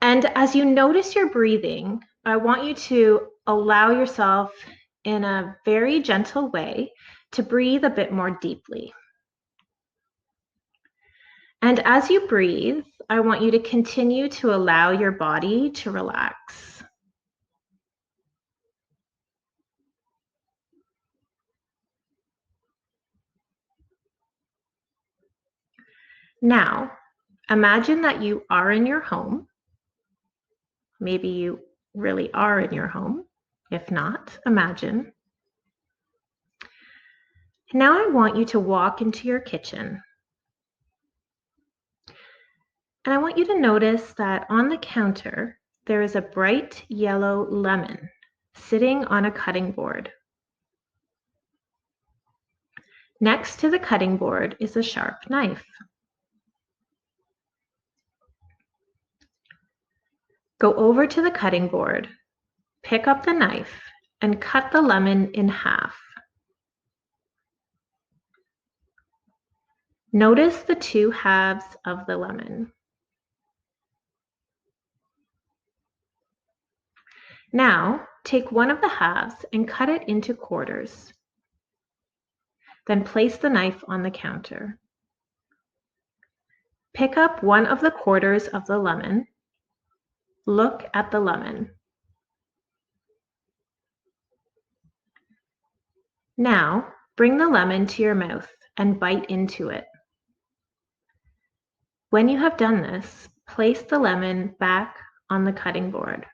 And as you notice your breathing, I want you to allow yourself in a very gentle way to breathe a bit more deeply. And as you breathe, I want you to continue to allow your body to relax. Now, imagine that you are in your home. Maybe you really are in your home. If not, imagine. Now I want you to walk into your kitchen. And I want you to notice that on the counter, there is a bright yellow lemon sitting on a cutting board. Next to the cutting board is a sharp knife. Go over to the cutting board, pick up the knife, and cut the lemon in half. Notice the two halves of the lemon. Now, take one of the halves and cut it into quarters. Then place the knife on the counter. Pick up one of the quarters of the lemon. Look at the lemon. Now, bring the lemon to your mouth and bite into it. When you have done this, place the lemon back on the cutting board.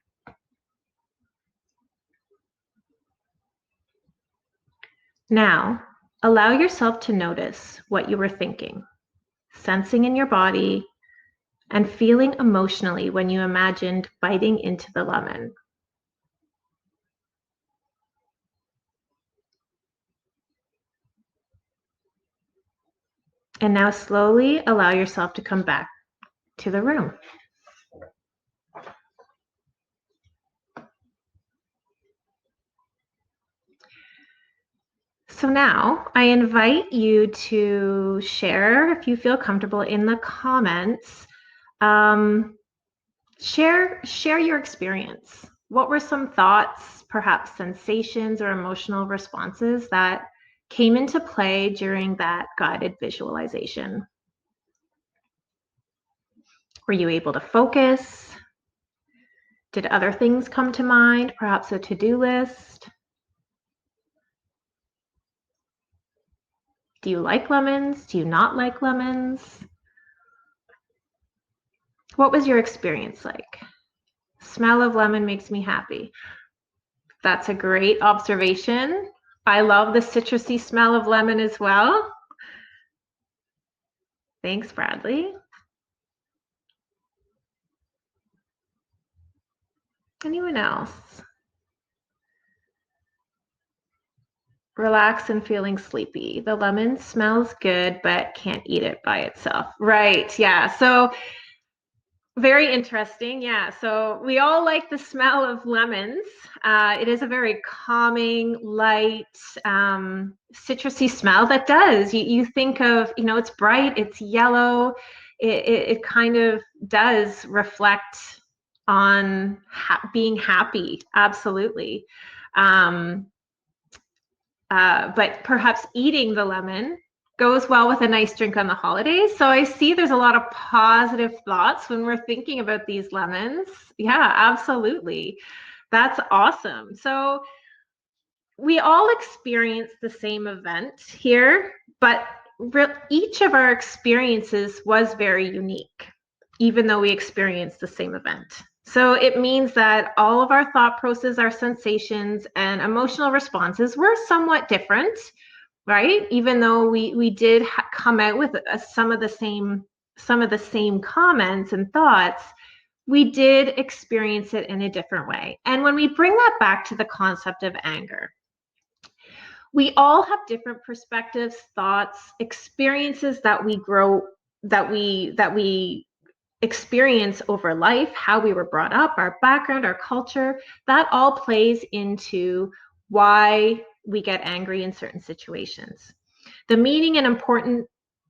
Now, allow yourself to notice what you were thinking, sensing in your body, and feeling emotionally when you imagined biting into the lemon. And now slowly allow yourself to come back to the room. So now I invite you to share, if you feel comfortable, in the comments. Share your experience. What were some thoughts, perhaps sensations or emotional responses that came into play during that guided visualization? Were you able to focus? Did other things come to mind, perhaps a to-do list? Do you like lemons? Do you not like lemons? What was your experience like? Smell of lemon makes me happy. That's a great observation. I love the citrusy smell of lemon as well. Thanks, Bradley. Anyone else? Relax and feeling sleepy. The lemon smells good, but can't eat it by itself. Right, yeah. So very interesting. Yeah. So we all like the smell of lemons. It is a very calming, light, citrusy smell that does. You think of, it's bright, it's yellow. It kind of does reflect on being happy. Absolutely. But perhaps eating the lemon goes well with a nice drink on the holidays. So I see there's a lot of positive thoughts when we're thinking about these lemons. Yeah, absolutely. That's awesome. So we all experience the same event here, but each of our experiences was very unique, even though we experienced the same event. So it means that all of our thought process, our sensations, and emotional responses were somewhat different, right? Even though we did come out with some of the same comments and thoughts, we did experience it in a different way. And when we bring that back to the concept of anger, we all have different perspectives, thoughts, experiences that we experience over life, how we were brought up, our background, our culture. That all plays into why we get angry in certain situations. The meaning and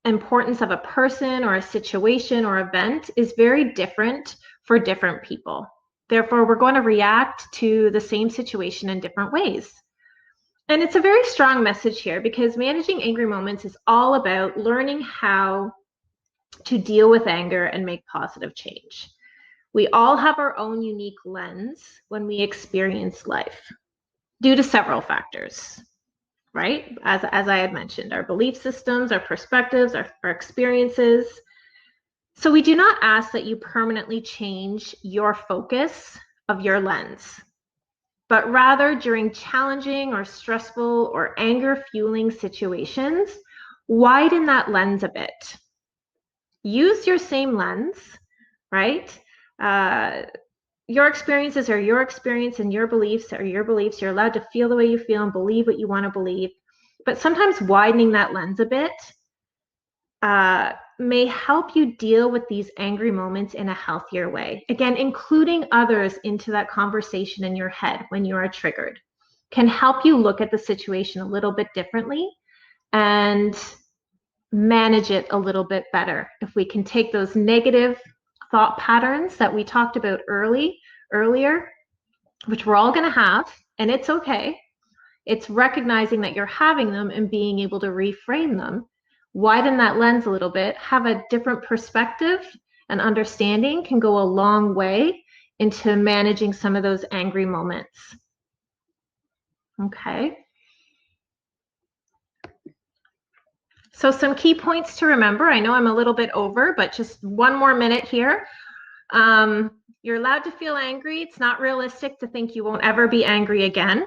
importance of a person or a situation or event is very different for different people. Therefore, we're going to react to the same situation in different ways. And it's a very strong message here because managing angry moments is all about learning how to deal with anger and make positive change. We all have our own unique lens when we experience life due to several factors, right? As I had mentioned, our belief systems, our perspectives, our experiences. So we do not ask that you permanently change your focus of your lens, but rather during challenging or stressful or anger fueling situations, widen that lens a bit. Use your same lens, right? Your experiences are your experience and your beliefs are your beliefs. You're allowed to feel the way you feel and believe what you want to believe. But sometimes widening that lens a bit may help you deal with these angry moments in a healthier way. Again, including others into that conversation in your head when you are triggered can help you look at the situation a little bit differently and manage it a little bit better. If we can take those negative thought patterns that we talked about earlier, which we're all going to have, and it's okay. It's recognizing that you're having them and being able to reframe them, widen that lens a little bit, have a different perspective and understanding can go a long way into managing some of those angry moments. Okay. So some key points to remember. I know I'm a little bit over, but just one more minute here. You're allowed to feel angry. It's not realistic to think you won't ever be angry again.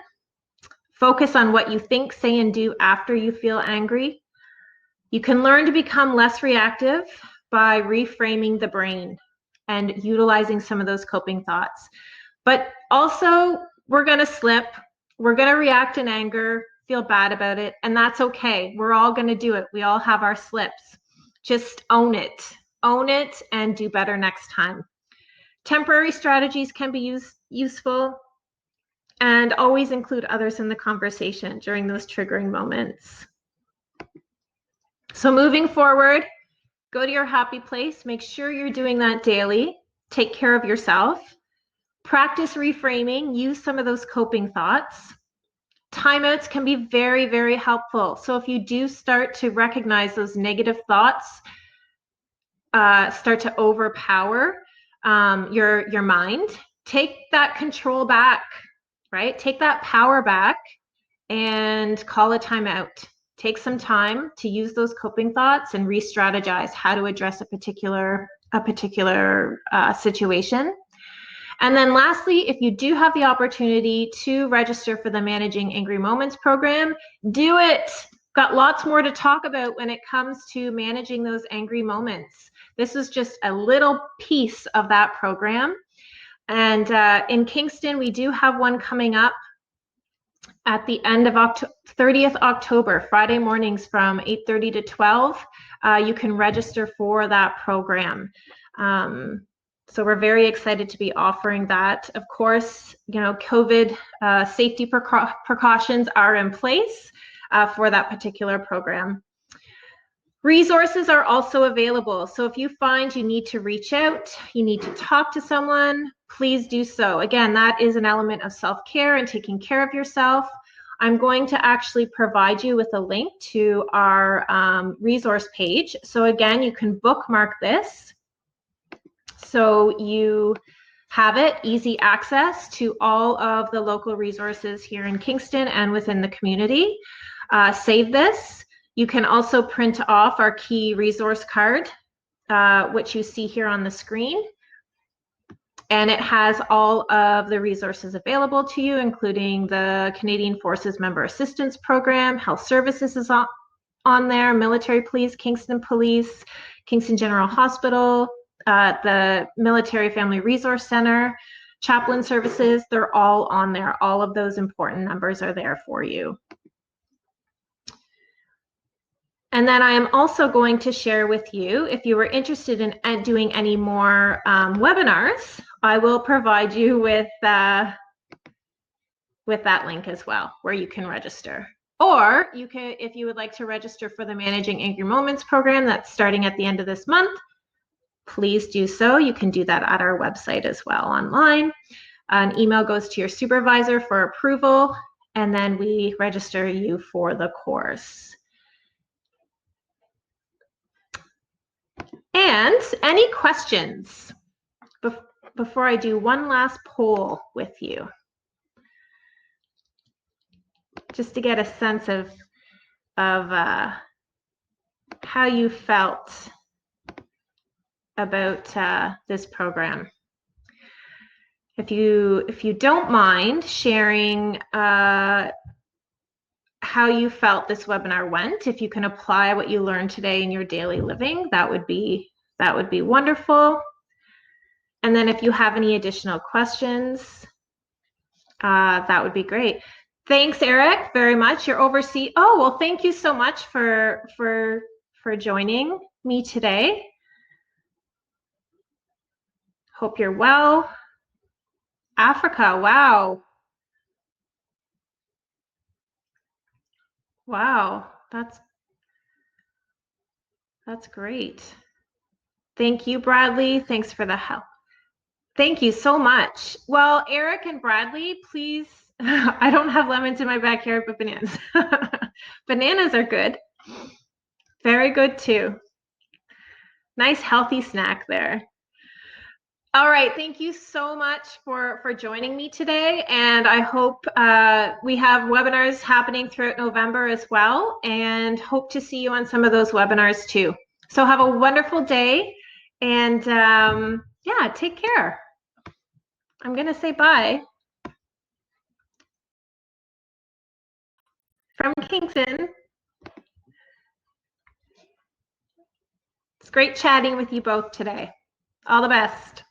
Focus on what you think, say, and do after you feel angry. You can learn to become less reactive by reframing the brain and utilizing some of those coping thoughts. But also, we're going to slip. We're going to react in anger, feel bad about it, and that's okay. We're all going to do it. We all have our slips. Just own it. Own it and do better next time. Temporary strategies can be useful, and always include others in the conversation during those triggering moments. So moving forward, go to your happy place. Make sure you're doing that daily. Take care of yourself. Practice reframing. Use some of those coping thoughts. Timeouts can be very, very helpful. So if you do start to recognize those negative thoughts start to overpower your mind, take that control back, right? Take that power back and call a timeout. Take some time to use those coping thoughts and re-strategize how to address a particular situation. And then lastly, if you do have the opportunity to register for the Managing Angry Moments program, do it. Got lots more to talk about when it comes to managing those angry moments. This is just a little piece of that program. And in Kingston, we do have one coming up at the end of 30th October, Friday mornings from 8:30 to 12. You can register for that program. So we're very excited to be offering that. Of course, you know, COVID safety precautions are in place for that particular program. Resources are also available. So if you find you need to reach out, you need to talk to someone, please do so. Again, that is an element of self-care and taking care of yourself. I'm going to actually provide you with a link to our resource page. So again, you can bookmark this so you have it, easy access to all of the local resources here in Kingston and within the community. Save this. You can also print off our key resource card, which you see here on the screen. And it has all of the resources available to you, including the Canadian Forces Member Assistance Program, Health Services is on there, Military Police, Kingston Police, Kingston General Hospital, the Military Family Resource Center, Chaplain Services, they're all on there. All of those important numbers are there for you. And then I am also going to share with you, if you were interested in doing any more webinars, I will provide you with that link as well, where you can register. Or you can, if you would like to register for the Managing Angry Moments program that's starting at the end of this month, please do so. You can do that at our website as well online. An email goes to your supervisor for approval, and then we register you for the course. And any questions before I do one last poll with you, just to get a sense of how you felt about this program. If you don't mind sharing how you felt this webinar went, if you can apply what you learned today in your daily living, that would be wonderful. And then if you have any additional questions, that would be great. Thanks, Eric, very much. You're overseas. Oh, well, thank you so much for joining me today. Hope you're well. Africa, wow. Wow, that's great. Thank you, Bradley. Thanks for the help. Thank you so much. Well, Eric and Bradley, please, I don't have lemons in my backyard, but bananas. Bananas are good. Very good too. Nice healthy snack there. All right, thank you so much for joining me today, and I hope we have webinars happening throughout November as well, and hope to see you on some of those webinars too. So have a wonderful day, and Yeah, take care. I'm going to say bye. From Kingston. It's great chatting with you both today. All the best.